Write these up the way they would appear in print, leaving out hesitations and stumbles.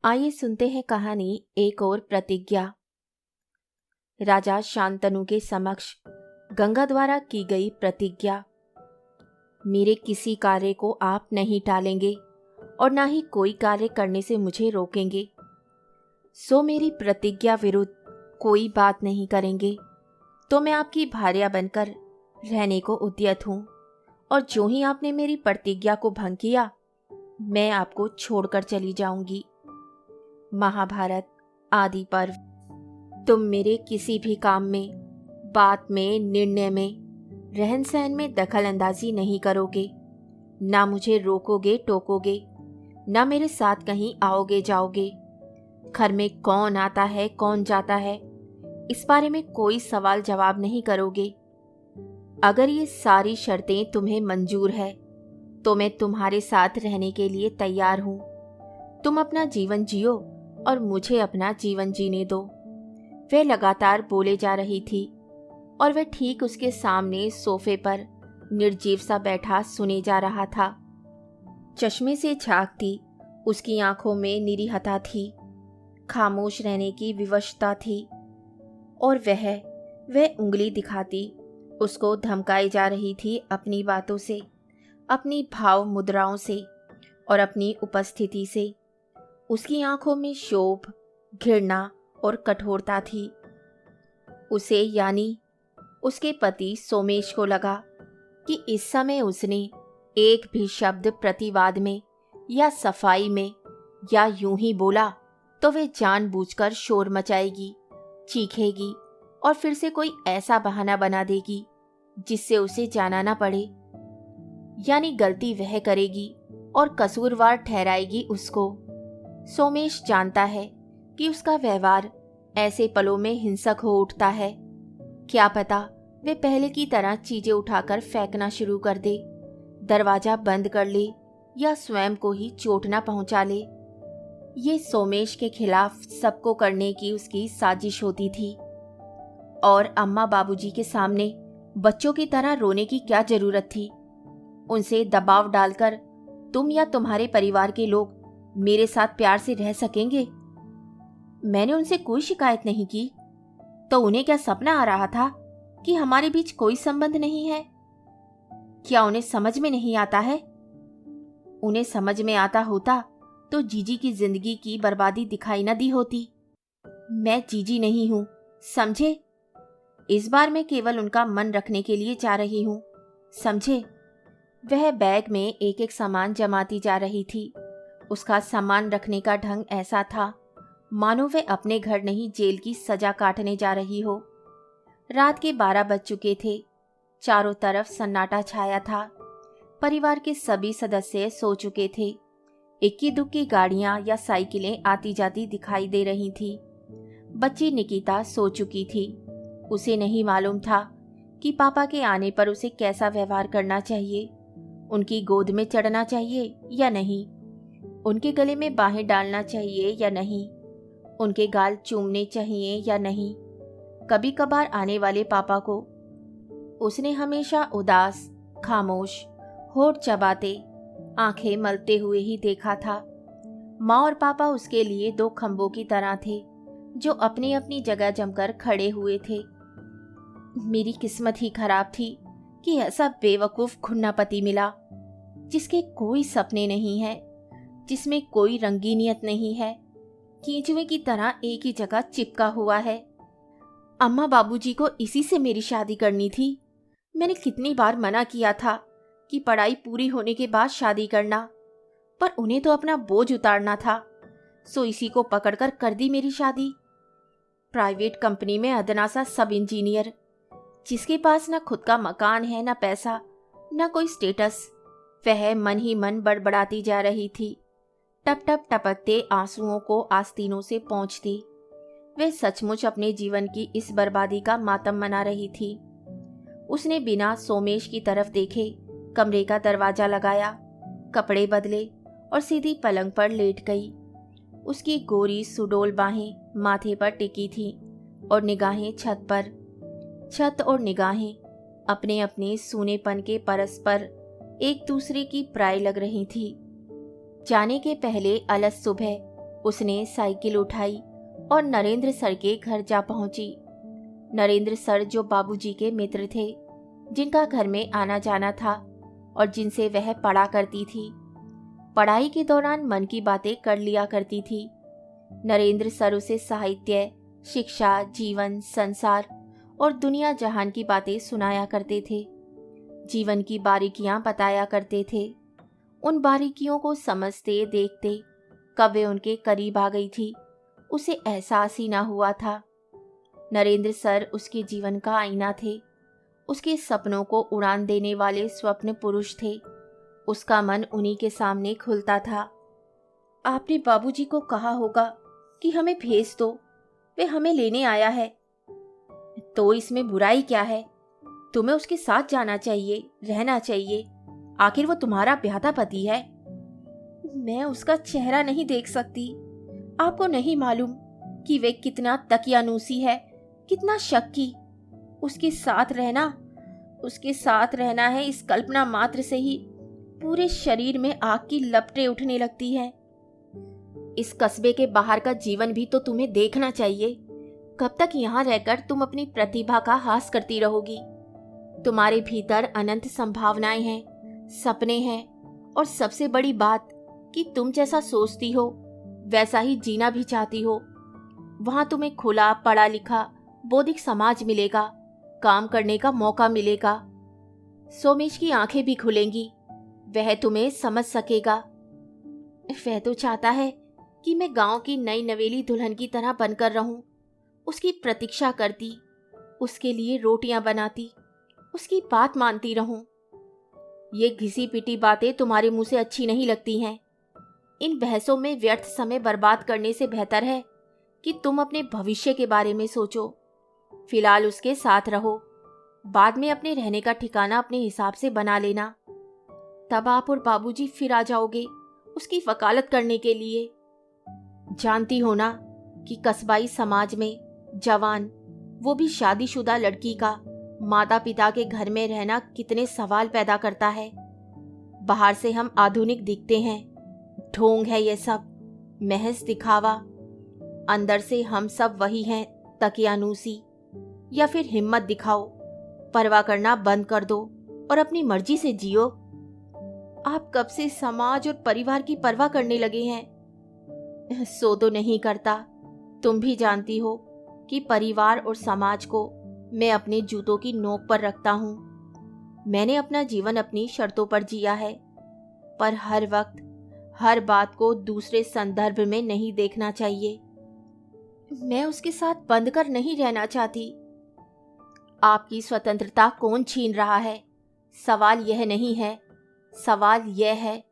आइए सुनते हैं कहानी एक और प्रतिज्ञा। राजा शांतनु के समक्ष गंगा द्वारा की गई प्रतिज्ञा। मेरे किसी कार्य को आप नहीं टालेंगे और ना ही कोई कार्य करने से मुझे रोकेंगे। सो मेरी प्रतिज्ञा विरुद्ध कोई बात नहीं करेंगे तो मैं आपकी भार्या बनकर रहने को उद्यत हूँ, और जो ही आपने मेरी प्रतिज्ञा को भंग किया मैं आपको छोड़कर चली जाऊंगी। महाभारत आदि पर्व। तुम मेरे किसी भी काम में, बात में, निर्णय में, रहन सहन में दखल अंदाजी नहीं करोगे। ना मुझे रोकोगे टोकोगे, ना मेरे साथ कहीं आओगे जाओगे। घर में कौन आता है कौन जाता है इस बारे में कोई सवाल जवाब नहीं करोगे। अगर ये सारी शर्तें तुम्हें मंजूर है तो मैं तुम्हारे साथ रहने के लिए तैयार हूँ। तुम अपना जीवन जियो और मुझे अपना जीवन जीने दो। वह लगातार बोले जा रही थी और वह ठीक उसके सामने सोफे पर निर्जीव सा बैठा सुने जा रहा था। चश्मे से झांकती उसकी आंखों में निरीहता थी, खामोश रहने की विवशता थी, और वह उंगली दिखाती उसको धमकाई जा रही थी अपनी बातों से, अपनी भाव मुद्राओं से और अपनी उपस्थिति से। उसकी आंखों में शोभ, घृणा और कठोरता थी। उसे यानी उसके पति सोमेश को लगा कि इस समय उसने एक भी शब्द प्रतिवाद में या सफाई में या यूं ही बोला तो वे जानबूझकर शोर मचाएगी, चीखेगी और फिर से कोई ऐसा बहाना बना देगी जिससे उसे जाना ना पड़े। यानी गलती वह करेगी और कसूरवार ठहराएगी उसको। सोमेश जानता है कि उसका व्यवहार ऐसे पलों में हिंसक हो उठता है। क्या पता वे पहले की तरह चीजें उठाकर फेंकना शुरू कर दे, दरवाजा बंद कर ले या स्वयं को ही चोट न पहुंचा ले। ये सोमेश के खिलाफ सबको करने की उसकी साजिश होती थी। और अम्मा बाबूजी के सामने बच्चों की तरह रोने की क्या जरूरत थी? उनसे दबाव डालकर तुम या तुम्हारे परिवार के लोग मेरे साथ प्यार से रह सकेंगे? मैंने उनसे कोई शिकायत नहीं की, तो उन्हें क्या सपना आ रहा था कि हमारे बीच कोई संबंध नहीं है? क्या उन्हें समझ में नहीं आता है? उन्हें समझ में आता होता तो जीजी की जिंदगी की बर्बादी दिखाई न दी होती। मैं जीजी नहीं हूं, समझे? इस बार मैं केवल उनका मन रखने के लिए जा रही हूं, समझे? वह बैग में एक एक सामान जमाती जा रही थी। उसका सामान रखने का ढंग ऐसा था मानो वह अपने घर नहीं जेल की सजा काटने जा रही हो। रात के 12 बज चुके थे। चारों तरफ सन्नाटा छाया था। परिवार के सभी सदस्य सो चुके थे। इक्की दुक्की गाड़ियां या साइकिलें आती जाती दिखाई दे रही थी। बच्ची निकिता सो चुकी थी। उसे नहीं मालूम था कि पापा के आने पर उसे कैसा व्यवहार करना चाहिए। उनकी गोद में चढ़ना चाहिए या नहीं, उनके गले में बाहें डालना चाहिए या नहीं, उनके गाल चूमने चाहिए या नहीं। कभी कभार आने वाले पापा को उसने हमेशा उदास, खामोश, होठ चबाते, आंखें मलते हुए ही देखा था। माँ और पापा उसके लिए दो खंभों की तरह थे जो अपनी अपनी जगह जमकर खड़े हुए थे। मेरी किस्मत ही खराब थी कि ऐसा बेवकूफ घुन्ना पति मिला जिसके कोई सपने नहीं है, जिसमें कोई रंगीनियत नहीं है, कीचुए की तरह एक ही जगह चिपका हुआ है। अम्मा बाबूजी को इसी से मेरी शादी करनी थी। मैंने कितनी बार मना किया था कि पढ़ाई पूरी होने के बाद शादी करना, पर उन्हें तो अपना बोझ उतारना था, सो इसी को पकड़कर कर दी मेरी शादी। प्राइवेट कंपनी में अदना सा सब इंजीनियर, जिसके पास न खुद का मकान है, न पैसा, न कोई स्टेटस। वह मन ही मन बड़बड़ाती जा रही थी। टप टप टपकते आंसुओं को आस्तीनों से पोंछती वह सचमुच अपने जीवन की इस बर्बादी का मातम मना रही थी। उसने बिना सोमेश की तरफ देखे कमरे का दरवाजा लगाया, कपड़े बदले और सीधी पलंग पर लेट गई। उसकी गोरी सुडोल बाहें माथे पर टिकी थी और निगाहें छत पर। छत और निगाहें अपने अपने सूनेपन के परस्पर एक दूसरे की प्राय लग रही थी। जाने के पहले अलस सुबह उसने साइकिल उठाई और नरेंद्र सर के घर जा पहुंची। नरेंद्र सर जो बाबूजी के मित्र थे, जिनका घर में आना जाना था और जिनसे वह पढ़ा करती थी। पढ़ाई के दौरान मन की बातें कर लिया करती थी। नरेंद्र सर उसे साहित्य, शिक्षा, जीवन, संसार और दुनिया जहान की बातें सुनाया करते थे। जीवन की बारीकियां बताया करते थे। उन बारीकियों को समझते देखते कब वे उनके करीब आ गई थी, उसे एहसास ही ना हुआ था। नरेंद्र सर उसके जीवन का आईना थे। उसके सपनों को उड़ान देने वाले स्वप्न पुरुष थे। उसका मन उन्हीं के सामने खुलता था। आपने बाबूजी को कहा होगा कि हमें भेज दो, वे हमें लेने आया है। तो इसमें बुराई क्या है? तुम्हें उसके साथ जाना चाहिए, रहना चाहिए। आखिर वो तुम्हारा ब्याहता पति है। मैं उसका चेहरा नहीं देख सकती। आपको नहीं मालूम कि वे कितना तकियानूसी है, कितना शक्की। उसके साथ रहना है, इस कल्पना मात्र से ही पूरे शरीर में आग की लपटें उठने लगती हैं। इस कस्बे के बाहर का जीवन भी तो तुम्हें देखना चाहिए। कब तक यहाँ रहकर तुम अपनी प्रतिभा का हास करती रहोगी? तुम्हारे भीतर अनंत संभावनाएं हैं, सपने हैं, और सबसे बड़ी बात कि तुम जैसा सोचती हो वैसा ही जीना भी चाहती हो। वहां तुम्हें खुला पढ़ा लिखा बौद्धिक समाज मिलेगा, काम करने का मौका मिलेगा। सोमेश की आंखें भी खुलेंगी, वह तुम्हें समझ सकेगा। वह तो चाहता है कि मैं गांव की नई नवेली दुल्हन की तरह बनकर रहूं, उसकी प्रतीक्षा करती, उसके लिए रोटियां बनाती, उसकी बात मानती रहूं। ये घिसी पिटी बातें तुम्हारे मुंह से अच्छी नहीं लगती हैं। इन बहसों में व्यर्थ समय बर्बाद करने से बेहतर है कि तुम अपने भविष्य के बारे में सोचो। फिलहाल उसके साथ रहो, बाद में अपने रहने का ठिकाना अपने हिसाब से बना लेना। तब आप और बाबूजी फिर आ जाओगे उसकी वकालत करने के लिए। जानती हो ना कि कस्बाई समाज में जवान, वो भी शादीशुदा लड़की का माता पिता के घर में रहना कितने सवाल पैदा करता है। बाहर से हम आधुनिक दिखते हैं, ढोंग है ये सब, महज दिखावा। अंदर से हम सब वही हैं, तकियानूसी। या फिर हिम्मत दिखाओ, परवाह करना बंद कर दो और अपनी मर्जी से जियो। आप कब से समाज और परिवार की परवाह करने लगे हैं? सो तो नहीं करता। तुम भी जानती हो कि परिवार और समाज को मैं अपने जूतों की नोक पर रखता हूँ। मैंने अपना जीवन अपनी शर्तों पर जिया है, पर हर वक्त हर बात को दूसरे संदर्भ में नहीं देखना चाहिए। मैं उसके साथ बंध कर नहीं रहना चाहती। आपकी स्वतंत्रता कौन छीन रहा है? सवाल यह नहीं है। सवाल यह है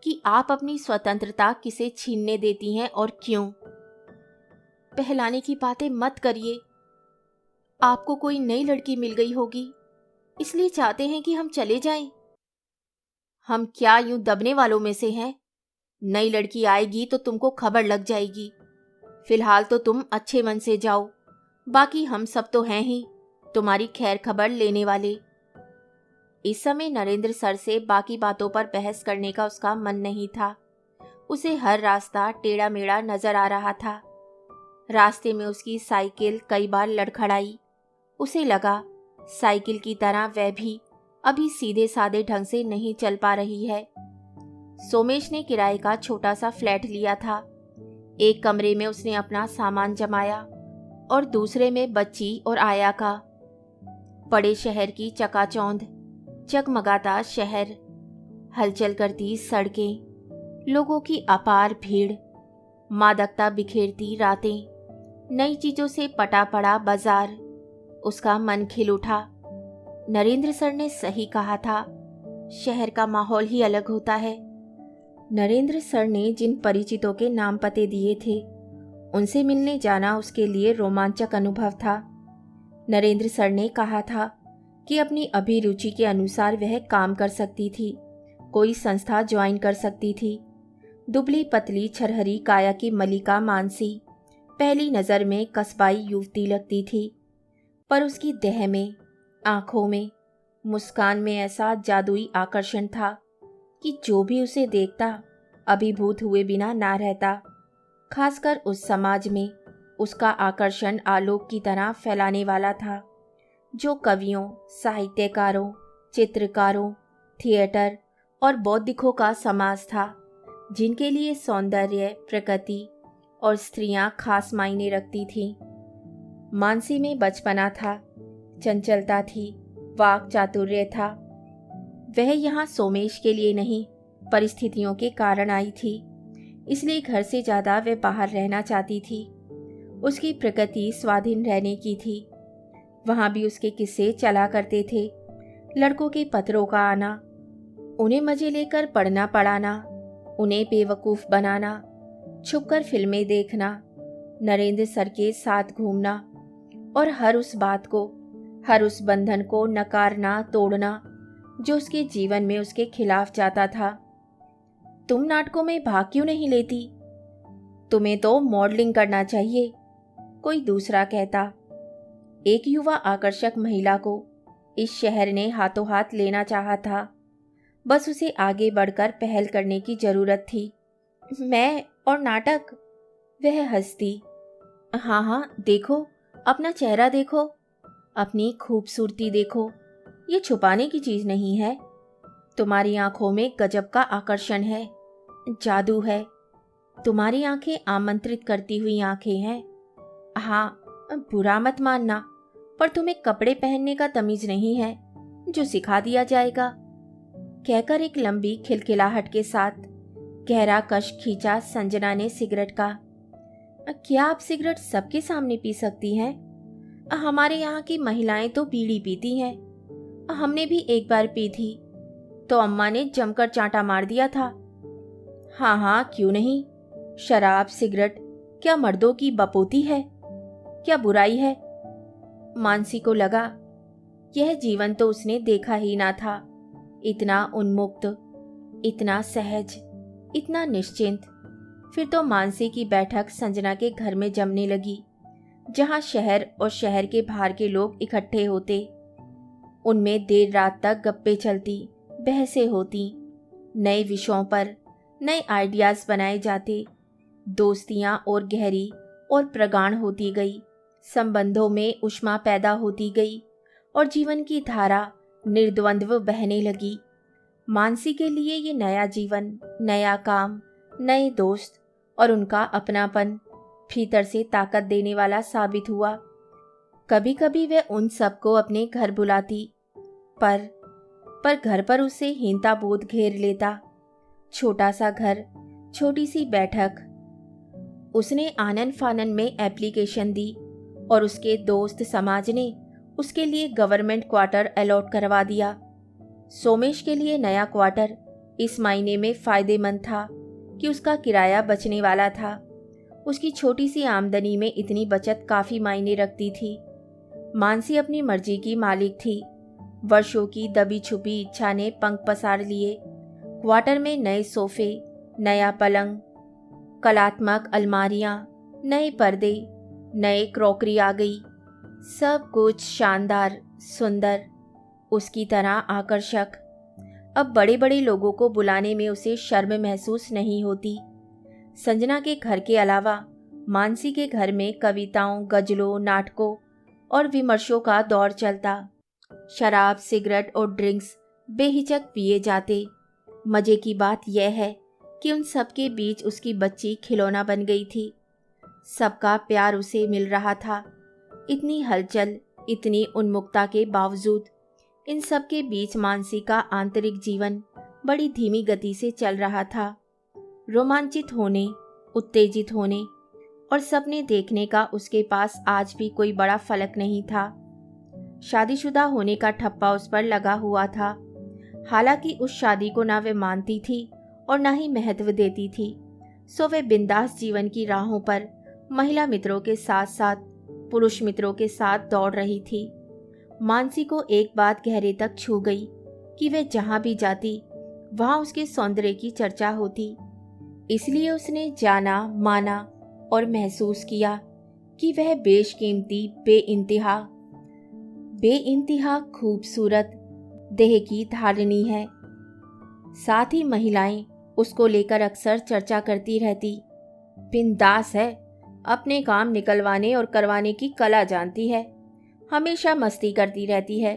कि आप अपनी स्वतंत्रता किसे छीनने देती हैं और क्यों। पहलाने की बातें मत करिए। आपको कोई नई लड़की मिल गई होगी, इसलिए चाहते हैं कि हम चले जाएं। हम क्या यूं दबने वालों में से हैं? नई लड़की आएगी तो तुमको खबर लग जाएगी। फिलहाल तो तुम अच्छे मन से जाओ, बाकी हम सब तो हैं ही तुम्हारी खैर खबर लेने वाले। इस समय नरेंद्र सर से बाकी बातों पर बहस करने का उसका मन नहीं था। उसे हर रास्ता टेढ़ा मेढ़ा नजर आ रहा था। रास्ते में उसकी साइकिल कई बार लड़खड़ाई। उसे लगा साइकिल की तरह वह भी अभी सीधे साधे ढंग से नहीं चल पा रही है। सोमेश ने किराए का छोटा सा फ्लैट लिया था। एक कमरे में उसने अपना सामान जमाया और दूसरे में बच्ची और आया का। बड़े शहर की चकाचौंध, जगमगाता शहर, हलचल करती सड़कें, लोगों की अपार भीड़, मादकता बिखेरती रातें, नई चीजों से पटा पड़ा बाजार। उसका मन खिल उठा। नरेंद्र सर ने सही कहा था, शहर का माहौल ही अलग होता है। नरेंद्र सर ने जिन परिचितों के नाम पते दिए थे, उनसे मिलने जाना उसके लिए रोमांचक अनुभव था। नरेंद्र सर ने कहा था कि अपनी अभिरुचि के अनुसार वह काम कर सकती थी, कोई संस्था ज्वाइन कर सकती थी। दुबली पतली छरहरी काया की मलिका मानसी पहली नज़र में कस्बाई युवती लगती थी, पर उसकी देह में, आंखों में, मुस्कान में ऐसा जादुई आकर्षण था कि जो भी उसे देखता अभिभूत हुए बिना ना रहता। खासकर उस समाज में उसका आकर्षण आलोक की तरह फैलाने वाला था, जो कवियों, साहित्यकारों, चित्रकारों, थिएटर और बौद्धिकों का समाज था, जिनके लिए सौंदर्य, प्रकृति और स्त्रियां खास मायने रखती थीं। मानसी में बचपना था, चंचलता थी, वाक चातुर्य था। वह यहाँ सोमेश के लिए नहीं, परिस्थितियों के कारण आई थी, इसलिए घर से ज़्यादा वह बाहर रहना चाहती थी। उसकी प्रकृति स्वाधीन रहने की थी। वहाँ भी उसके किस्से चला करते थे, लड़कों के पत्रों का आना, उन्हें मजे लेकर पढ़ना पढ़ाना, उन्हें बेवकूफ़ बनाना, छुपकर फिल्में देखना, नरेंद्र सर के साथ घूमना और हर उस बात को, हर उस बंधन को नकारना, तोड़ना जो उसके जीवन में उसके खिलाफ जाता था। तुम नाटकों में भाग क्यों नहीं लेती? तुम्हें तो मॉडलिंग करना चाहिए, कोई दूसरा कहता। एक युवा आकर्षक महिला को इस शहर ने हाथों हाथ लेना चाहा था। बस उसे आगे बढ़कर पहल करने की जरूरत थी। मैं और नाटक, वह हंसती। हाँ हाँ, देखो, अपना चेहरा देखो, अपनी खूबसूरती देखो, ये छुपाने की चीज नहीं है। तुम्हारी आंखों में गजब का आकर्षण है, जादू है। तुम्हारी आंखें आमंत्रित करती हुई आंखें हैं। हाँ, बुरा मत मानना, पर तुम्हें कपड़े पहनने का तमीज नहीं है, जो सिखा दिया जाएगा। कहकर एक लंबी खिलखिलाहट के साथ गहरा कश खींचा संजना ने सिगरेट का। क्या आप सिगरेट सबके सामने पी सकती हैं? हमारे यहाँ की महिलाएं तो बीड़ी पीती हैं। हमने भी एक बार पी थी, तो अम्मा ने जमकर चांटा मार दिया था। हाँ हाँ, क्यों नहीं। शराब, सिगरेट क्या मर्दों की बपोती है? क्या बुराई है? मानसी को लगा यह जीवन तो उसने देखा ही ना था। इतना उन्मुक्त, इतना सहज, इतना निश्चिंत। फिर तो मानसी की बैठक संजना के घर में जमने लगी, जहां शहर और शहर के बाहर के लोग इकट्ठे होते। उनमें देर रात तक गप्पे चलती, बहसें होती, नए विषयों पर नए आइडियाज बनाए जाते। दोस्तियां और गहरी और प्रगाढ़ होती गई, संबंधों में ऊष्मा पैदा होती गई और जीवन की धारा निर्द्वंद्व बहने लगी। मानसी के लिए ये नया जीवन, नया काम, नए दोस्त और उनका अपनापन भीतर से ताकत देने वाला साबित हुआ। कभी कभी वह उन सबको अपने घर बुलाती, पर घर पर उसे हीनता बोध घेर लेता। छोटा सा घर, छोटी सी बैठक। उसने आनन फानन में एप्लीकेशन दी और उसके दोस्त समाज ने उसके लिए गवर्नमेंट क्वार्टर अलॉट करवा दिया। सोमेश के लिए नया क्वार्टर इस महीने में फायदेमंद था कि उसका किराया बचने वाला था। उसकी छोटी सी आमदनी में इतनी बचत काफ़ी मायने रखती थी। मानसी अपनी मर्जी की मालिक थी। वर्षों की दबी छुपी इच्छा ने पंख पसार लिए। क्वार्टर में नए सोफे, नया पलंग, कलात्मक अलमारियां, नए पर्दे, नए क्रॉकरी आ गई। सब कुछ शानदार, सुंदर, उसकी तरह आकर्षक। अब बड़े बड़े लोगों को बुलाने में उसे शर्म महसूस नहीं होती। संजना के घर के अलावा मानसी के घर में कविताओं, गजलों, नाटकों और विमर्शों का दौर चलता। शराब, सिगरेट और ड्रिंक्स बेहिचक पिए जाते। मजे की बात यह है कि उन सब के बीच उसकी बच्ची खिलौना बन गई थी। सबका प्यार उसे मिल रहा था। इतनी हलचल, इतनी उन्मुक्ता के बावजूद इन सब के बीच मानसी का आंतरिक जीवन बड़ी धीमी गति से चल रहा था। रोमांचित होने, उत्तेजित होने और सपने देखने का उसके पास आज भी कोई बड़ा फलक नहीं था। शादीशुदा होने का ठप्पा उस पर लगा हुआ था। हालांकि उस शादी को ना वे मानती थी और ना ही महत्व देती थी, सो वे बिंदास जीवन की राहों पर महिला मित्रों के साथ साथ पुरुष मित्रों के साथ दौड़ रही थी। मानसी को एक बात गहरे तक छू गई कि वे जहां भी जाती वहां उसके सौंदर्य की चर्चा होती। इसलिए उसने जाना, माना और महसूस किया कि वह बेशकीमती, बेइंतिहा खूबसूरत देह की धारिणी है। साथ ही महिलाएं उसको लेकर अक्सर चर्चा करती रहती। बिंदास है, अपने काम निकलवाने और करवाने की कला जानती है, हमेशा मस्ती करती रहती है।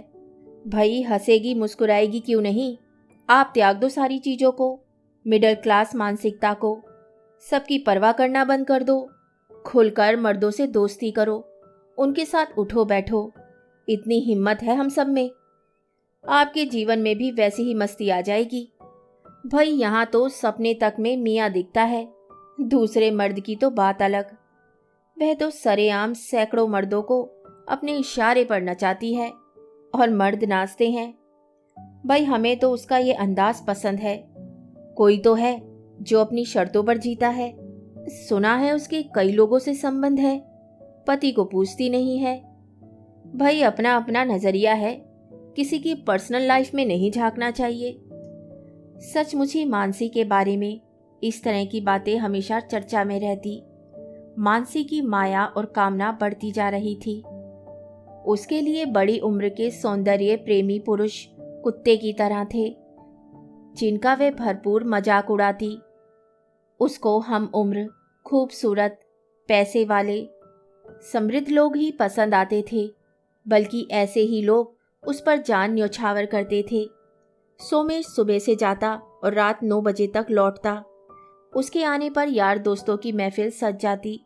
भाई हंसेगी मुस्कुराएगी क्यों नहीं? आप त्याग दो सारी चीज़ों को, मिडिल क्लास मानसिकता को, सबकी परवाह करना बंद कर दो, खुलकर मर्दों से दोस्ती करो, उनके साथ उठो बैठो। इतनी हिम्मत है हम सब में, आपके जीवन में भी वैसी ही मस्ती आ जाएगी। भाई यहाँ तो सपने तक में मियाँ दिखता है, दूसरे मर्द की तो बात अलग। वह तो सरेआम सैकड़ों मर्दों को अपने इशारे पर नचाती है और मर्द नाचते हैं। भाई हमें तो उसका ये अंदाज पसंद है। कोई तो है जो अपनी शर्तों पर जीता है। सुना है उसके कई लोगों से संबंध है, पति को पूछती नहीं है। भाई अपना अपना नजरिया है, किसी की पर्सनल लाइफ में नहीं झांकना चाहिए। सचमुच ही मानसी के बारे में इस तरह की बातें हमेशा चर्चा में रहती। मानसी की माया और कामना बढ़ती जा रही थी। उसके लिए बड़ी उम्र के सौंदर्य प्रेमी पुरुष कुत्ते की तरह थे, जिनका वे भरपूर मजाक उड़ाती। उसको हम उम्र, खूबसूरत, पैसे वाले, समृद्ध लोग ही पसंद आते थे, बल्कि ऐसे ही लोग उस पर जान न्यौछावर करते थे। सोमेश सुबह से जाता और रात 9 बजे तक लौटता। उसके आने पर यार दोस्तों की महफिल सज जाती।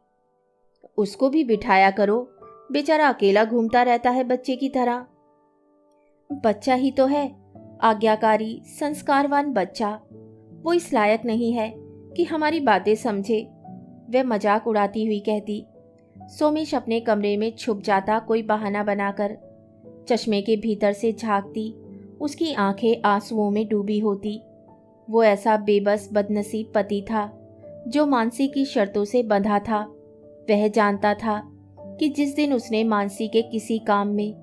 उसको भी बिठाया करो, बेचारा अकेला घूमता रहता है बच्चे की तरह। बच्चा ही तो है, आज्ञाकारी संस्कारवान बच्चा। वो इस लायक नहीं है कि हमारी बातें समझे, वह मजाक उड़ाती हुई कहती। सोमेश अपने कमरे में छुप जाता कोई बहाना बनाकर। चश्मे के भीतर से झांकती, उसकी आंखें आंसुओं में डूबी होती। वो ऐसा बेबस बदनसीब पति था जो मानसी की शर्तों से बंधा था। वह जानता था कि जिस दिन उसने मानसी के किसी काम में,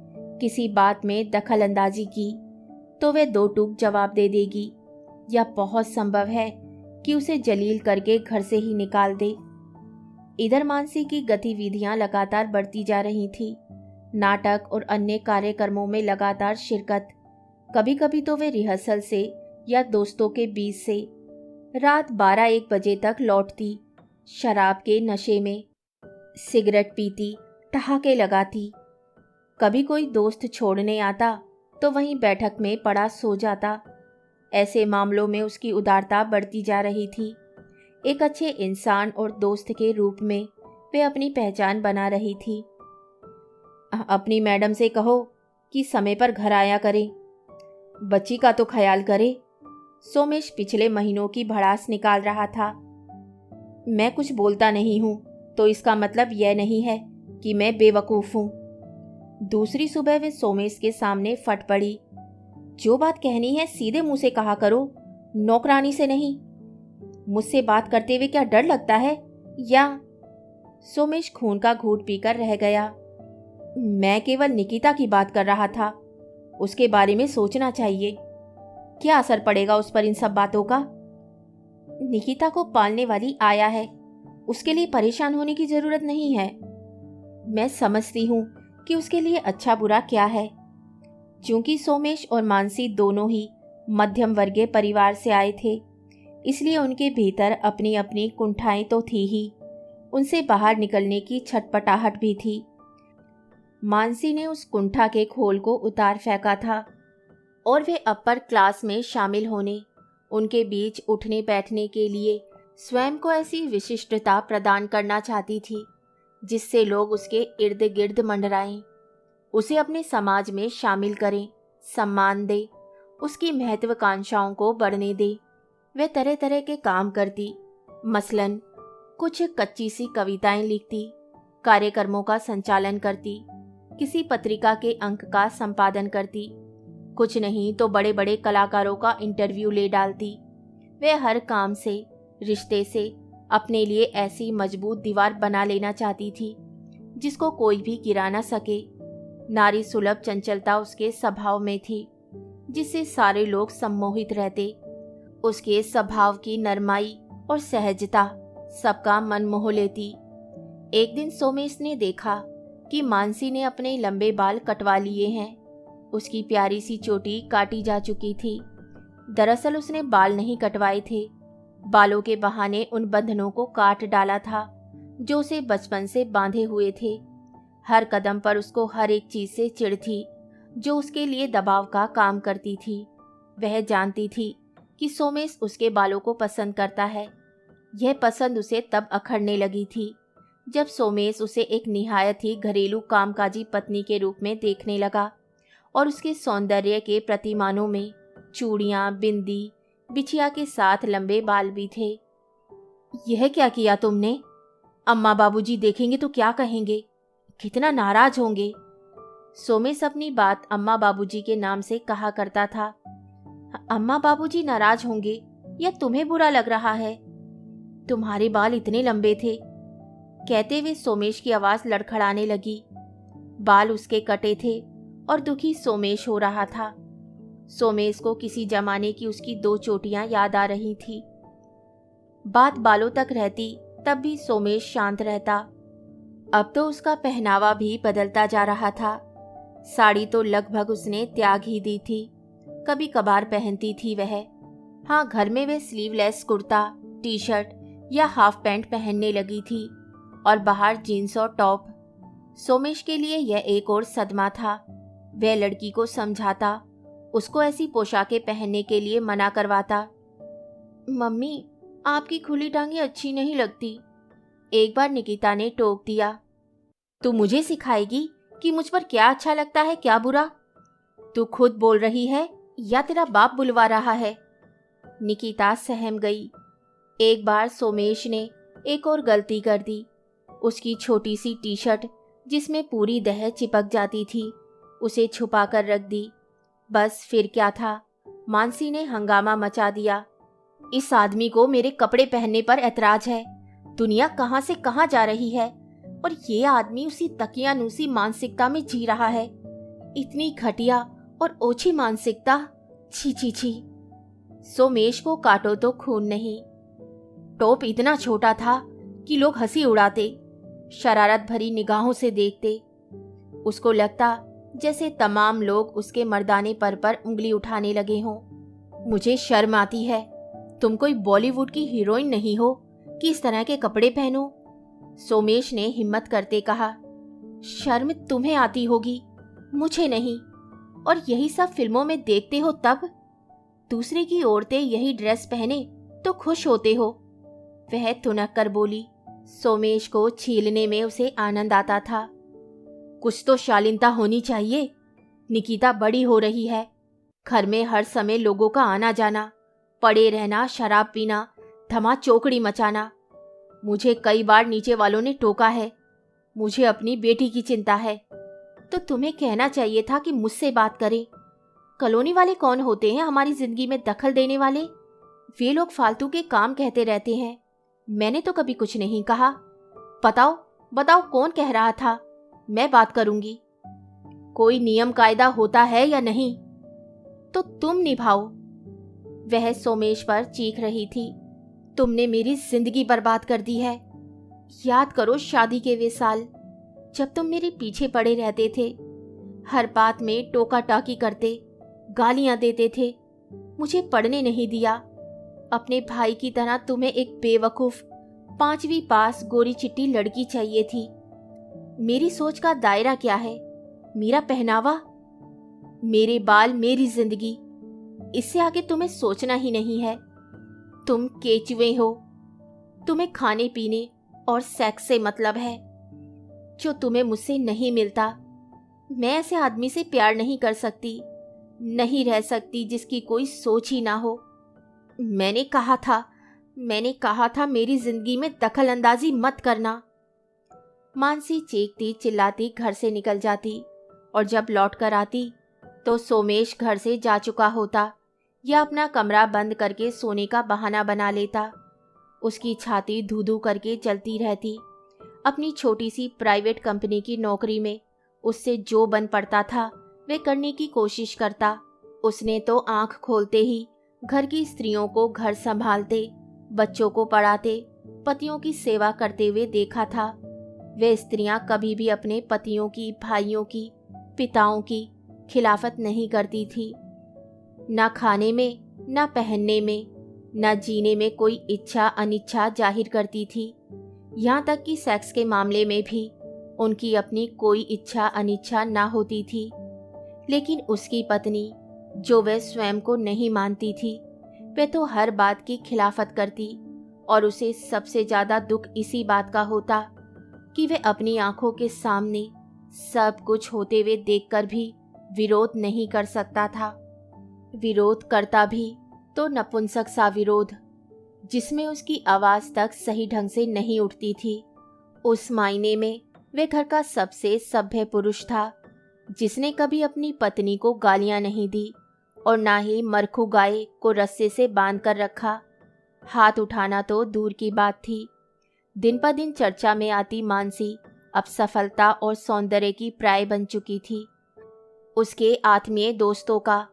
किसी बात में दखल अंदाजी की तो वह 2 टूक जवाब दे देगी, या बहुत संभव है कि उसे जलील करके घर से ही निकाल दे। इधर मानसी की गतिविधियां लगातार बढ़ती जा रही थी। नाटक और अन्य कार्यक्रमों में लगातार शिरकत। कभी कभी तो वे रिहर्सल से या दोस्तों के बीच से रात 12-1 बजे तक लौटती, शराब के नशे में, सिगरेट पीती, ठहाके लगाती। कभी कोई दोस्त छोड़ने आता तो वहीं बैठक में पड़ा सो जाता। ऐसे मामलों में उसकी उदारता बढ़ती जा रही थी। एक अच्छे इंसान और दोस्त के रूप में वे अपनी पहचान बना रही थी। अपनी मैडम से कहो कि समय पर घर आया करें, बच्ची का तो ख्याल करे। सोमेश पिछले महीनों की भड़ास निकाल रहा था। मैं कुछ बोलता नहीं हूं तो इसका मतलब यह नहीं है कि मैं बेवकूफ़ हूं। दूसरी सुबह वे सोमेश के सामने फट पड़ी। जो बात कहनी है सीधे मुंह से कहा करो, नौकरानी से नहीं। मुझसे बात करते हुए क्या डर लगता है या? सोमेश खून का घूंट पीकर रह गया। मैं केवल निकिता की बात कर रहा था, उसके बारे में सोचना चाहिए। क्या असर पड़ेगा उस पर इन सब बातों का? निकिता को पालने वाली आया है, उसके लिए परेशान होने की जरूरत नहीं है। मैं समझती हूँ कि उसके लिए अच्छा बुरा क्या है। चूंकि सोमेश और मानसी दोनों ही मध्यम वर्गीय परिवार से आए थे, इसलिए उनके भीतर अपनी अपनी कुंठाएं तो थी ही, उनसे बाहर निकलने की छटपटाहट भी थी। मानसी ने उस कुंठा के खोल को उतार फेंका था और वे अपर क्लास में शामिल होने, उनके बीच उठने बैठने के लिए स्वयं को ऐसी विशिष्टता प्रदान करना चाहती थी जिससे लोग उसके इर्द गिर्द मंडराएं, उसे अपने समाज में शामिल करें, सम्मान दे, उसकी महत्वाकांक्षाओं को बढ़ने दे। वे तरह तरह के काम करती, मसलन कुछ कच्ची सी कविताएं लिखती, कार्यक्रमों का संचालन करती, किसी पत्रिका के अंक का संपादन करती, कुछ नहीं तो बड़े बड़े कलाकारों का इंटरव्यू ले डालती। वे हर काम से, रिश्ते से अपने लिए ऐसी मजबूत दीवार बना लेना चाहती थी जिसको कोई भी गिरा न सके। नारी सुलभ चंचलता उसके स्वभाव में थी, जिससे सारे लोग सम्मोहित रहते। उसके स्वभाव की नरमाई और सहजता सबका मन मोह लेती। एक दिन सोमेश ने देखा कि मानसी ने अपने लंबे बाल कटवा लिए हैं। उसकी प्यारी सी चोटी काटी जा चुकी थी। दरअसल उसने बाल नहीं कटवाए थे, बालों के बहाने उन बंधनों को काट डाला था जो उसे बचपन से बांधे हुए थे। हर कदम पर उसको हर एक चीज से चिढ़ थी जो उसके लिए दबाव का काम करती थी। वह जानती थी कि सोमेश उसके बालों को पसंद करता है। यह पसंद उसे तब अखड़ने लगी थी जब सोमेश उसे एक निहायत ही घरेलू कामकाजी पत्नी के रूप में देखने लगा और उसके सौंदर्य के प्रतिमानों में चूड़ियां, बिंदी, बिछिया के साथ लंबे बाल भी थे। यह क्या किया तुमने? अम्मा बाबूजी देखेंगे तो क्या कहेंगे? कितना नाराज होंगे। सोमेश अपनी बात अम्मा बाबूजी के नाम से कहा करता था। अम्मा बाबूजी नाराज होंगे या तुम्हें बुरा लग रहा है? तुम्हारे बाल इतने लंबे थे। कहते हुए सोमेश की आवाज लड़खड़ाने लगी। बाल उसके कटे थे और दुखी सोमेश हो रहा था। सोमेश को किसी जमाने की उसकी 2 चोटियां याद आ रही थी। बात बालों तक रहती तब भी सोमेश शांत रहता। अब तो उसका पहनावा भी बदलता जा रहा था। साड़ी तो लगभग उसने त्याग ही दी थी। कभी कभार पहनती थी वह। हाँ, घर में वह स्लीवलेस कुर्ता, टी शर्ट या हाफ पैंट पहनने लगी थी और बाहर जीन्स और टॉप। सोमेश के लिए यह एक और सदमा था। वह लड़की को समझाता, उसको ऐसी पोशाकें पहनने के लिए मना करवाता। मम्मी, आपकी खुली टांगें अच्छी नहीं लगती, एक बार निकिता ने टोक दिया। तू मुझे सिखाएगी कि मुझ पर क्या अच्छा लगता है, क्या बुरा? तू खुद बोल रही है या तेरा बाप बुलवा रहा है? निकिता सहम गई। एक बार सोमेश ने एक और गलती कर दी। उसकी छोटी सी टी शर्ट जिसमें पूरी दह चिपक जाती थी, उसे छुपा कर रख दी। बस फिर क्या था, मानसी ने हंगामा मचा दिया। इस आदमी को मेरे कपड़े पहनने पर ऐतराज है। दुनिया कहाँ से कहाँ जा रही है और ये आदमी उसी तकियानुसी मानसिकता में जी रहा है। इतनी घटिया और ओछी मानसिकता, छी छी छी। सोमेश को काटो तो खून नहीं। टॉप इतना छोटा था कि लोग हंसी उड़ाते, शरारत भरी निगाहों से देखते। उसको लगता जैसे तमाम लोग उसके मर्दाने पर उंगली उठाने लगे हों। मुझे शर्म आती है। तुम कोई बॉलीवुड की हीरोइन नहीं हो कि इस तरह के कपड़े पहनो। सोमेश ने हिम्मत करते कहा। शर्म तुम्हें आती होगी, मुझे नहीं। और यही सब फिल्मों में देखते हो तब? दूसरे की औरतें यही ड्रेस पहने तो खुश होते हो। वह तुनक कर बोली। सोमेश को छीलने में उसे आनंद आता था। कुछ तो शालीनता होनी चाहिए। निकिता बड़ी हो रही है। घर में हर समय लोगों का आना जाना, पड़े रहना, शराब पीना, धमा चौकड़ी मचाना। मुझे कई बार नीचे वालों ने टोका है। मुझे अपनी बेटी की चिंता है। तो तुम्हें कहना चाहिए था कि मुझसे बात करें। कॉलोनी वाले कौन होते हैं हमारी जिंदगी में दखल देने वाले? वे लोग फालतू के काम कहते रहते हैं। मैंने तो कभी कुछ नहीं कहा। बताओ बताओ, कौन कह रहा था? मैं बात करूंगी। कोई नियम कायदा होता है या नहीं? तो तुम निभाओ। वह सोमेश पर चीख रही थी। तुमने मेरी जिंदगी बर्बाद कर दी है। याद करो शादी के वे साल जब तुम मेरे पीछे पड़े रहते थे, हर बात में टोका टाकी करते, गालियां देते थे, मुझे पढ़ने नहीं दिया। अपने भाई की तरह तुम्हें एक बेवकूफ 5वीं पास गोरी चिट्टी लड़की चाहिए थी। मेरी सोच का दायरा क्या है? मेरा पहनावा, मेरे बाल, मेरी जिंदगी, इससे आगे तुम्हें सोचना ही नहीं है। तुम केचुए हो। तुम्हें खाने पीने और सेक्स से मतलब है जो तुम्हें मुझसे नहीं मिलता। मैं ऐसे आदमी से प्यार नहीं कर सकती, नहीं रह सकती जिसकी कोई सोच ही ना हो। मैंने कहा था मेरी जिंदगी में दखल अंदाजी मत करना। मानसी चीखती चिल्लाती घर से निकल जाती और जब लौट कर आती तो सोमेश घर से जा चुका होता या अपना कमरा बंद करके सोने का बहाना बना लेता। उसकी छाती धू धू करके चलती रहती। अपनी छोटी सी प्राइवेट कंपनी की नौकरी में उससे जो बन पड़ता था वे करने की कोशिश करता। उसने तो आंख खोलते ही घर की स्त्रियों को घर संभालते, बच्चों को पढ़ाते, पतियों की सेवा करते हुए देखा था। वे स्त्रियां कभी भी अपने पतियों की, भाइयों की, पिताओं की खिलाफत नहीं करती थी, ना खाने में, ना पहनने में, न जीने में कोई इच्छा अनिच्छा जाहिर करती थी। यहाँ तक कि सेक्स के मामले में भी उनकी अपनी कोई इच्छा अनिच्छा ना होती थी। लेकिन उसकी पत्नी, जो वह स्वयं को नहीं मानती थी, वह तो हर बात की खिलाफत करती और उसे सबसे ज्यादा दुख इसी बात का होता कि वह अपनी आंखों के सामने सब कुछ होते हुए देखकर भी विरोध नहीं कर सकता था। विरोध करता भी तो नपुंसक सा विरोध, जिसमें उसकी आवाज तक सही ढंग से नहीं उठती थी। उस मायने में वह घर का सबसे सभ्य पुरुष था, जिसने कभी अपनी पत्नी को गालियां नहीं दी और ना ही मरखू गाय को रस्से से बांध कर रखा। हाथ उठाना तो दूर की बात थी। दिन पर दिन चर्चा में आती मानसी अब सफलता और सौंदर्य की प्राय बन चुकी थी। उसके आत्मीय दोस्तों का,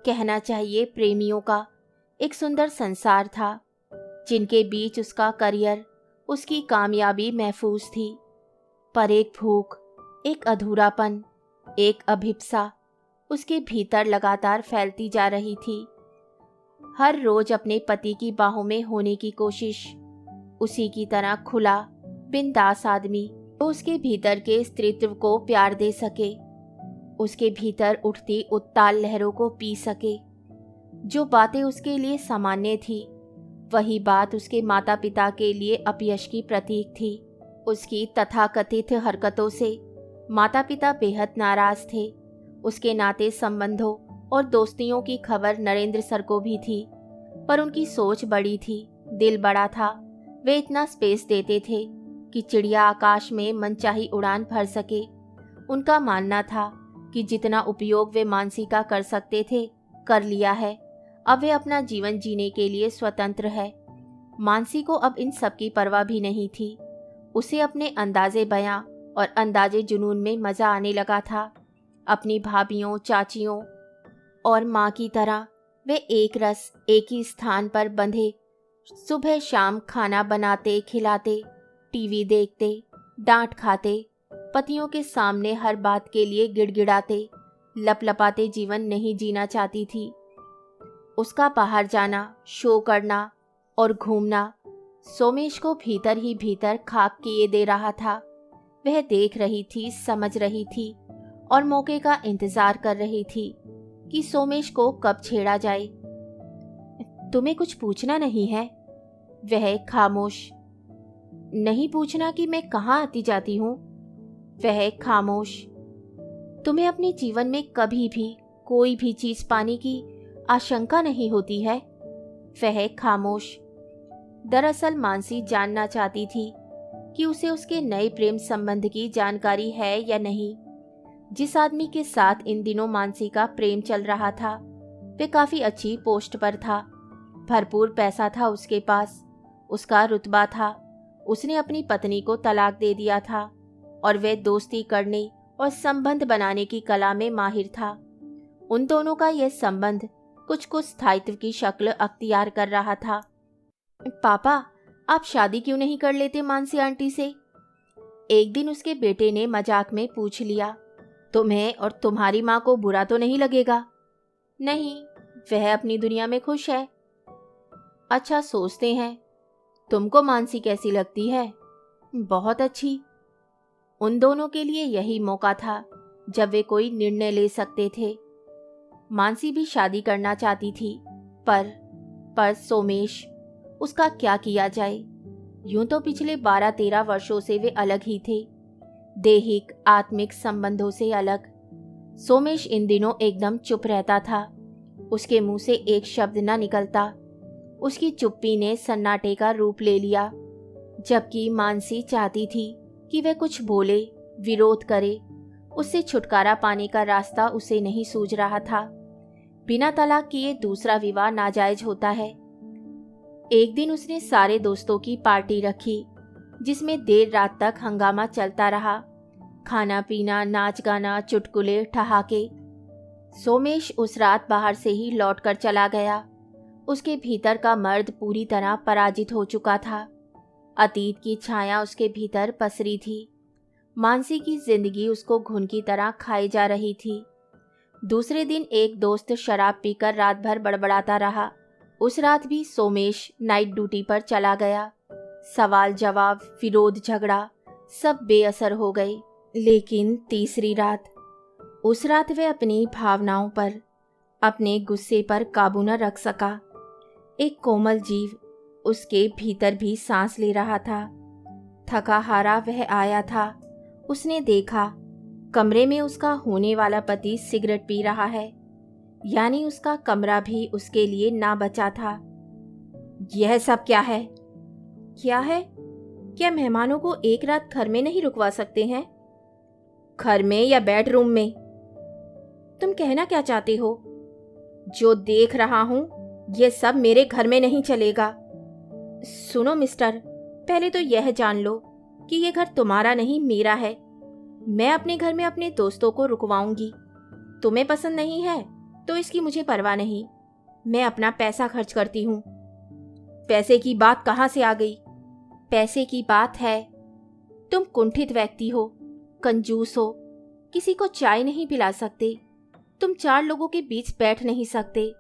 कहना चाहिए प्रेमियों का, एक सुंदर संसार था, जिनके बीच उसका करियर, उसकी कामयाबी महफूज थी। पर एक भूख, एक अधूरापन, एक अभिप्सा उसके भीतर लगातार फैलती जा रही थी। हर रोज अपने पति की बाहों में होने की कोशिश, उसी की तरह खुला बिंदास आदमी जो उसके भीतर के स्त्रीत्व को प्यार दे सके, उसके भीतर उठती उत्ताल लहरों को पी सके। जो बातें उसके लिए सामान्य थी, वही बात उसके माता पिता के लिए अपयश की प्रतीक थी। उसकी तथाकथित हरकतों से माता पिता बेहद नाराज थे। उसके नाते संबंधों और दोस्तियों की खबर नरेंद्र सर को भी थी, पर उनकी सोच बड़ी थी, दिल बड़ा था। वे इतना स्पेस देते थे कि चिड़िया आकाश में मनचाही उड़ान भर सके। उनका मानना था कि जितना उपयोग वे मानसी का कर सकते थे, कर लिया है। अब वे अपना जीवन जीने के लिए स्वतंत्र है। मानसी को अब इन सब की परवाह भी नहीं थी। उसे अपने अंदाजे बयां और अंदाजे जुनून में मजा आने लगा था। अपनी भाभियों, चाचियों और माँ की तरह वे एक रस एक ही स्थान पर बंधे सुबह शाम खाना बनाते, खिलाते, टीवी देखते, डांट खाते, पतियों के सामने हर बात के लिए गिड़गिड़ाते, लपलपाते जीवन नहीं जीना चाहती थी। उसका बाहर जाना, शो करना और घूमना सोमेश को भीतर ही भीतर खाक किए दे रहा था। वह देख रही थी, समझ रही थी और मौके का इंतजार कर रही थी कि सोमेश को कब छेड़ा जाए। तुम्हें कुछ पूछना नहीं है? वह खामोश। नहीं पूछना कि मैं कहाँ आती जाती हूँ? वह खामोश। तुम्हें अपने जीवन में कभी भी कोई भी चीज पाने की आशंका नहीं होती है? वह खामोश। दरअसल मानसी जानना चाहती थी कि उसे उसके नए प्रेम संबंध की जानकारी है या नहीं। जिस आदमी के साथ इन दिनों मानसी का प्रेम चल रहा था, वे काफी अच्छी पोस्ट पर था। भरपूर पैसा था उसके पास, उसका रुतबा था। उसने अपनी पत्नी को तलाक दे दिया था और वह दोस्ती करने और संबंध बनाने की कला में माहिर था। उन दोनों का यह संबंध कुछ कुछ स्थायित्व की शक्ल अख्तियार कर रहा था। पापा, आप शादी क्यों नहीं कर लेते मानसी आंटी से? एक दिन उसके बेटे ने मजाक में पूछ लिया। तुम्हें और तुम्हारी माँ को बुरा तो नहीं लगेगा? नहीं, वह अपनी दुनिया में खुश है। अच्छा, सोचते हैं। तुमको मानसी कैसी लगती है? बहुत अच्छी। उन दोनों के लिए यही मौका था जब वे कोई निर्णय ले सकते थे। मानसी भी शादी करना चाहती थी, पर सोमेश, उसका क्या किया जाए? यूं तो पिछले 12-13 वर्षों से वे अलग ही थे, दैहिक आत्मिक संबंधों से अलग। सोमेश इन दिनों एकदम चुप रहता था। उसके मुंह से एक शब्द न निकलता। उसकी चुप्पी ने सन्नाटे का रूप ले लिया, जबकि मानसी चाहती थी कि वह कुछ बोले, विरोध करे। उससे छुटकारा पाने का रास्ता उसे नहीं सूझ रहा था। बिना तलाक किए दूसरा विवाह नाजायज होता है। एक दिन उसने सारे दोस्तों की पार्टी रखी, जिसमें देर रात तक हंगामा चलता रहा। खाना पीना, नाच गाना, चुटकुले, ठहाके। सोमेश उस रात बाहर से ही लौटकर चला गया। उसके भीतर का मर्द पूरी तरह पराजित हो चुका था। अतीत की छाया उसके भीतर पसरी थी। मानसी की जिंदगी उसको घुन की तरह खाई जा रही थी। दूसरे दिन एक दोस्त शराब पीकर रात भर बड़बड़ाता रहा। उस रात भी सोमेश नाइट ड्यूटी पर चला गया। सवाल जवाब, विरोध झगड़ा सब बेअसर हो गए। लेकिन तीसरी रात, उस रात वह अपनी भावनाओं पर, अपने गुस्से पर काबू न रख सका। एक कोमल जीव उसके भीतर भी सांस ले रहा था। थका हारा वह आया था। उसने देखा कमरे में उसका होने वाला पति सिगरेट पी रहा है, यानी उसका कमरा भी उसके लिए ना बचा था। यह सब क्या है? क्या है? क्या मेहमानों को एक रात घर में नहीं रुकवा सकते हैं? घर में या बेडरूम में? तुम कहना क्या चाहते हो? जो देख रहा हूं यह सब मेरे घर में नहीं चलेगा। सुनो मिस्टर, पहले तो यह जान लो कि यह घर तुम्हारा नहीं मेरा है। मैं अपने घर में अपने दोस्तों को रुकवाऊंगी। तुम्हें पसंद नहीं है तो इसकी मुझे परवाह नहीं। मैं अपना पैसा खर्च करती हूँ। पैसे की बात कहाँ से आ गई? पैसे की बात है। तुम कुंठित व्यक्ति हो, कंजूस हो, किसी को चाय नहीं पिला सकते। तुम 4 लोगों के बीच बैठ नहीं सकते,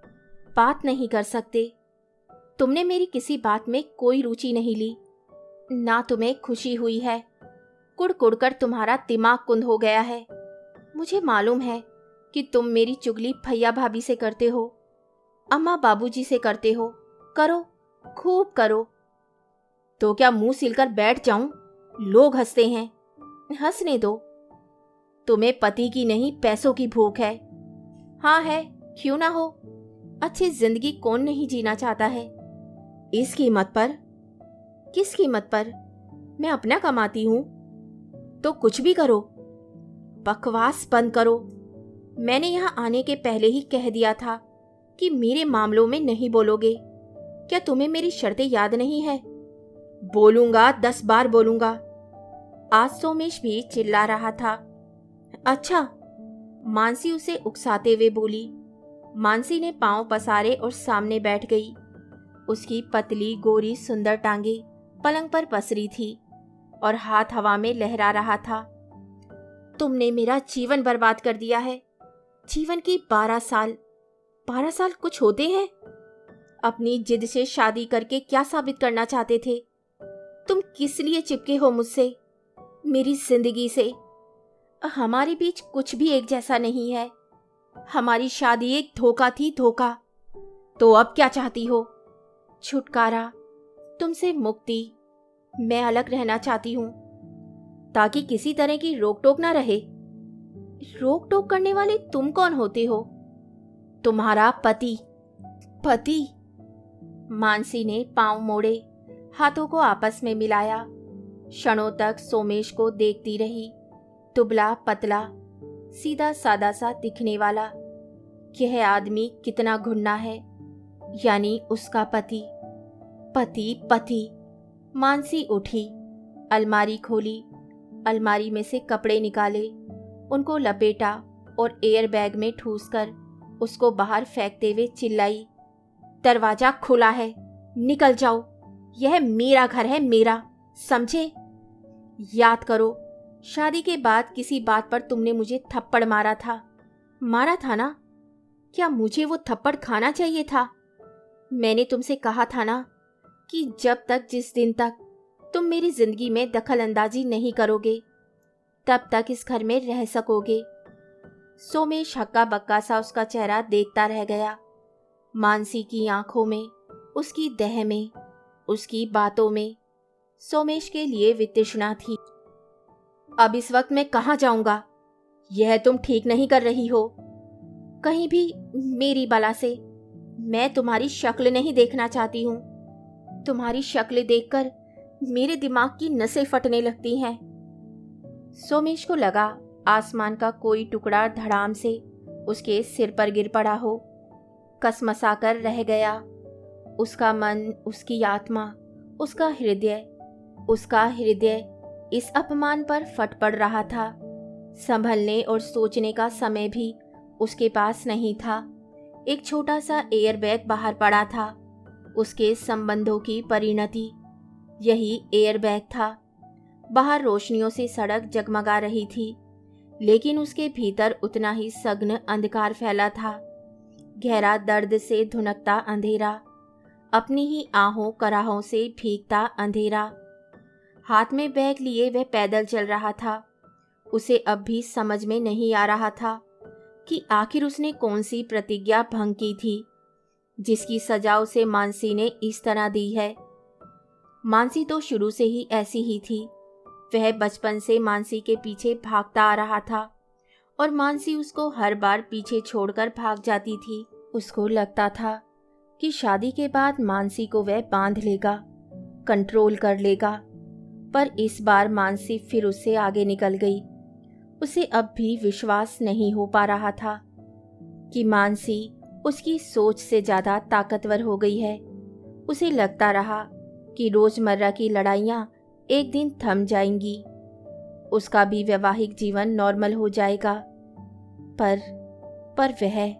बात नहीं कर सकते। तुमने मेरी किसी बात में कोई रुचि नहीं ली, ना तुम्हें खुशी हुई है। कुड़ कुड़ कर तुम्हारा दिमाग कुंद हो गया है। मुझे मालूम है कि तुम मेरी चुगली भैया भाभी से करते हो, अम्मा बाबूजी से करते हो। करो, खूब करो। तो क्या मुंह सिलकर बैठ जाऊं? लोग हंसते हैं। हंसने दो। तुम्हें पति की नहीं पैसों की भूख है। हाँ है, क्यों ना हो। अच्छी जिंदगी कौन नहीं जीना चाहता है। इस कीमत पर? किस कीमत पर? मैं अपना कमाती हूं। तो कुछ भी करो। बकवास बंद करो। मैंने यहां आने के पहले ही कह दिया था कि मेरे मामलों में नहीं बोलोगे। क्या तुम्हें मेरी शर्तें याद नहीं है? बोलूंगा, 10 बार बोलूंगा। आज सोमेश भी चिल्ला रहा था। अच्छा, मानसी उसे उकसाते हुए बोली। मानसी ने पांव पसारे और सामने बैठ गई। उसकी पतली गोरी सुंदर टांगे पलंग पर पसरी थी और हाथ हवा में लहरा रहा था। तुमने मेरा जीवन बर्बाद कर दिया है। जीवन की 12 साल। 12 साल कुछ होते हैं? अपनी जिद से शादी करके क्या साबित करना चाहते थे? तुम किस लिए चिपके हो मुझसे, मेरी जिंदगी से? हमारे बीच कुछ भी एक जैसा नहीं है। हमारी शादी एक धोखा थी, धोखा। तो अब क्या चाहती हो? छुटकारा, तुमसे मुक्ति। मैं अलग रहना चाहती हूँ, ताकि किसी तरह की रोक टोक ना रहे। रोक टोक करने वाले तुम कौन होते हो? तुम्हारा पति। पति? मानसी ने पांव मोड़े, हाथों को आपस में मिलाया। क्षणों तक सोमेश को देखती रही। दुबला पतला, सीधा सादा सा दिखने वाला। यह आदमी कितना घुन्ना है, यानी उसका पति। पति पति। मानसी उठी, अलमारी खोली, अलमारी में से कपड़े निकाले, उनको लपेटा और एयर बैग में ठूसकर उसको बाहर फेंकते हुए चिल्लाई, दरवाजा खुला है, निकल जाओ। यह मेरा घर है, मेरा, समझे? याद करो, शादी के बाद किसी बात पर तुमने मुझे थप्पड़ मारा था। मारा था ना? क्या मुझे वो थप्पड़ खाना चाहिए था? मैंने तुमसे कहा था ना कि जब तक, जिस दिन तक तुम मेरी जिंदगी में दखल अंदाजी नहीं करोगे, तब तक इस घर में रह सकोगे। सोमेश हक्का बक्का सा उसका चेहरा देखता रह गया। मानसी की आंखों में, उसकी देह में, उसकी बातों में सोमेश के लिए वितृष्णा थी। अब इस वक्त मैं कहाँ जाऊंगा? यह तुम ठीक नहीं कर रही हो। कहीं भी मेरी बला से। मैं तुम्हारी शक्ल नहीं देखना चाहती हूँ। तुम्हारी शक्ल देखकर मेरे दिमाग की नसें फटने लगती हैं। सोमेश को लगा आसमान का कोई टुकड़ा धड़ाम से उसके सिर पर गिर पड़ा हो, कसमसा कर रह गया। उसका मन, उसकी आत्मा, उसका हृदय इस अपमान पर फट पड़ रहा था। संभलने और सोचने का समय भी उसके पास नहीं था। एक छोटा सा एयर बैग बाहर पड़ा था। उसके संबंधों की परिणति यही एयर बैग था। बाहर रोशनियों से सड़क जगमगा रही थी, लेकिन उसके भीतर उतना ही सघन अंधकार फैला था। गहरा दर्द से धुनकता अंधेरा। अपनी ही आहों कराहों से भीगता अंधेरा। हाथ में बैग लिए वह पैदल चल रहा था। उसे अब भी समझ में नहीं आ रहा था कि आखिर उसने कौन सी प्रतिज्ञा भंग की थी जिसकी सजा उसे मानसी ने इस तरह दी है। मानसी तो शुरू से ही ऐसी ही थी। वह बचपन से मानसी के पीछे भागता आ रहा था और मानसी उसको हर बार पीछे छोड़कर भाग जाती थी। उसको लगता था कि शादी के बाद मानसी को वह बांध लेगा, कंट्रोल कर लेगा, पर इस बार मानसी फिर उससे आगे निकल गई। उसे अब भी विश्वास नहीं हो पा रहा था कि मानसी उसकी सोच से ज़्यादा ताकतवर हो गई है। उसे लगता रहा कि रोज़मर्रा की लड़ाइयाँ एक दिन थम जाएंगी, उसका भी वैवाहिक जीवन नॉर्मल हो जाएगा। पर वह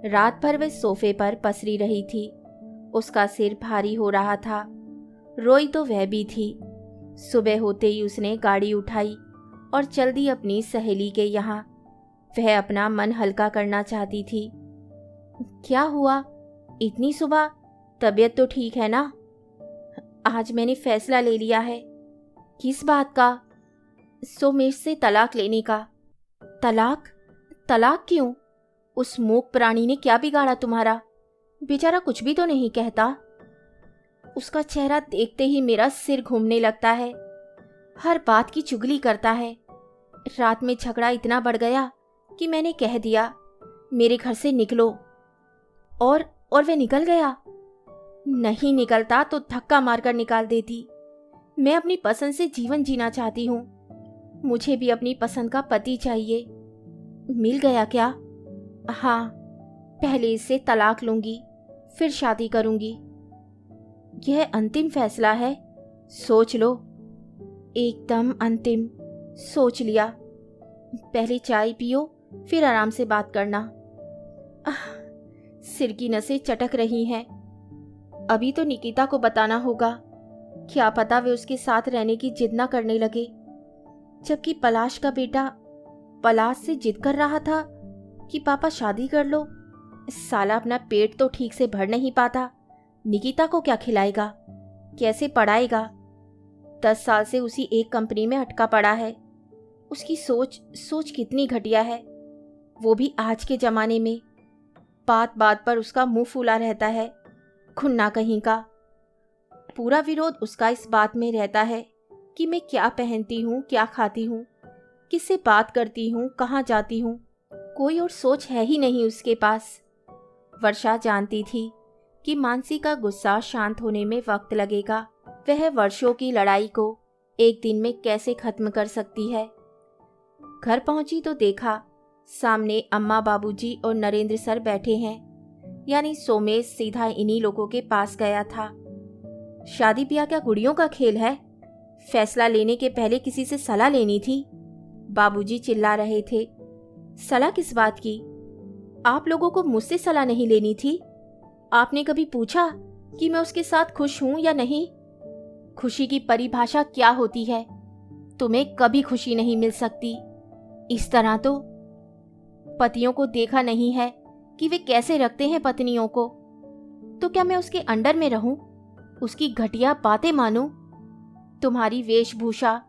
रात भर वह सोफे पर पसरी रही थी। उसका सिर भारी हो रहा था। रोई तो वह भी थी। सुबह होते ही उसने गाड़ी उठाई और चल दी अपनी सहेली के यहाँ। वह अपना मन हल्का करना चाहती थी। क्या हुआ इतनी सुबह? तबीयत तो ठीक है ना? आज मैंने फैसला ले लिया है। किस बात का? सोमेश से तलाक लेने का। तलाक? तलाक क्यों? उस मूक प्राणी ने क्या बिगाड़ा तुम्हारा? बेचारा कुछ भी तो नहीं कहता। उसका चेहरा देखते ही मेरा सिर घूमने लगता है। हर बात की चुगली करता है। रात में झगड़ा इतना बढ़ गया कि मैंने कह दिया मेरे घर से निकलो, और वह निकल गया। नहीं निकलता तो धक्का मारकर निकाल देती। मैं अपनी पसंद से जीवन जीना चाहती हूँ। मुझे भी अपनी पसंद का पति चाहिए। मिल गया क्या? हाँ, पहले इससे तलाक लूंगी, फिर शादी करूंगी। यह अंतिम फैसला है, सोच लो। एकदम अंतिम। सोच लिया। पहले चाय पियो, फिर आराम से बात करना। सिर की नसें चटक रही हैं। अभी तो निकिता को बताना होगा। क्या पता वे उसके साथ रहने की जिद ना करने लगे, जबकि पलाश का बेटा पलाश से जिद कर रहा था कि पापा शादी कर लो। साला अपना पेट तो ठीक से भर नहीं पाता, निकिता को क्या खिलाएगा, कैसे पढ़ाएगा? 10 साल से उसी एक कंपनी में अटका पड़ा है। उसकी सोच कितनी घटिया है, वो भी आज के जमाने में। बात बात पर उसका मुंह फूला रहता है, खुन्ना कहीं का। पूरा विरोध उसका इस बात में रहता है कि मैं क्या पहनती हूँ, क्या खाती हूँ, किससे बात करती हूँ, कहाँ जाती हूँ। कोई और सोच है ही नहीं उसके पास। वर्षा जानती थी कि मानसी का गुस्सा शांत होने में वक्त लगेगा। वह वर्षों की लड़ाई को एक दिन में कैसे खत्म कर सकती है। घर पहुंची तो देखा सामने अम्मा, बाबूजी और नरेंद्र सर बैठे हैं। यानी सोमेश सीधा इन्हीं लोगों के पास गया था। शादी ब्याह क्या गुड़ियों का खेल है? फैसला लेने के पहले किसी से सलाह लेनी थी। बाबूजी चिल्ला रहे थे। सलाह किस बात की? आप लोगों को मुझसे सलाह नहीं लेनी थी? आपने कभी पूछा कि मैं उसके साथ खुश हूं या नहीं? खुशी की परिभाषा क्या होती है? तुम्हें कभी खुशी नहीं मिल सकती। इस तरह तो पतियों को देखा नहीं है कि वे कैसे रखते हैं पत्नियों को। तो क्या मैं उसके अंडर में रहूं, उसकी घटिया बातें मानूं? तुम्हारी वेशभूषा,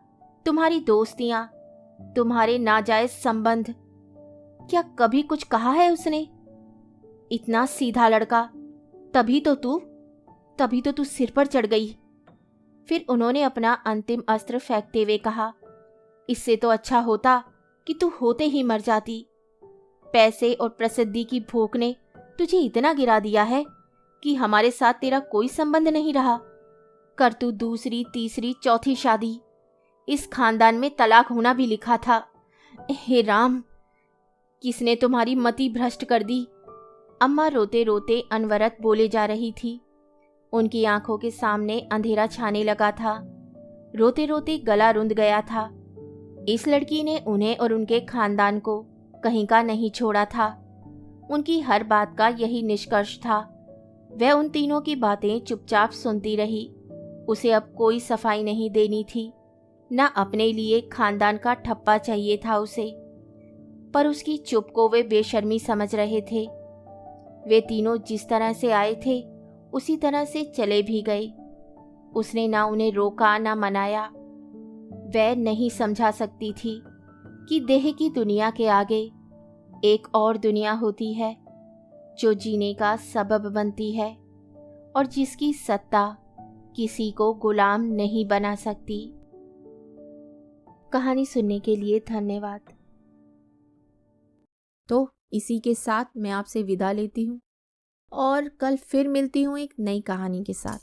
तुम्हारी दोस्तियां, तुम्हारे नाजायज संबंध, क्या कभी कुछ कहा है उसने? इतना सीधा लड़का, तभी तो तू सिर पर चढ़ गई। फिर उन्होंने अपना अंतिम अस्त्र फेंकते हुए कहा, इससे तो अच्छा होता कि तू होते ही मर जाती। पैसे और प्रसिद्धि की भूख ने तुझे इतना गिरा दिया है कि हमारे साथ तेरा कोई संबंध नहीं रहा। कर तू दूसरी, तीसरी, चौथी शादी। इस खानदान में तलाक होना भी लिखा था। हे राम, किसने तुम्हारी मति भ्रष्ट कर दी? अम्मा रोते रोते अनवरत बोले जा रही थी। उनकी आंखों के सामने अंधेरा छाने लगा था। रोते रोते गला रुंध गया था। इस लड़की ने उन्हें और उनके खानदान को कहीं का नहीं छोड़ा था। उनकी हर बात का यही निष्कर्ष था। वह उन तीनों की बातें चुपचाप सुनती रही। उसे अब कोई सफाई नहीं देनी थी, न अपने लिए खानदान का ठप्पा चाहिए था उसे। पर उसकी चुप को वे बेशर्मी समझ रहे थे। वे तीनों जिस तरह से आए थे उसी तरह से चले भी गए। उसने ना उन्हें रोका ना मनाया। वह नहीं समझा सकती थी कि देह की दुनिया के आगे एक और दुनिया होती है जो जीने का सबब बनती है और जिसकी सत्ता किसी को गुलाम नहीं बना सकती। कहानी सुनने के लिए धन्यवाद। तो इसी के साथ मैं आपसे विदा लेती हूँ और कल फिर मिलती हूँ एक नई कहानी के साथ।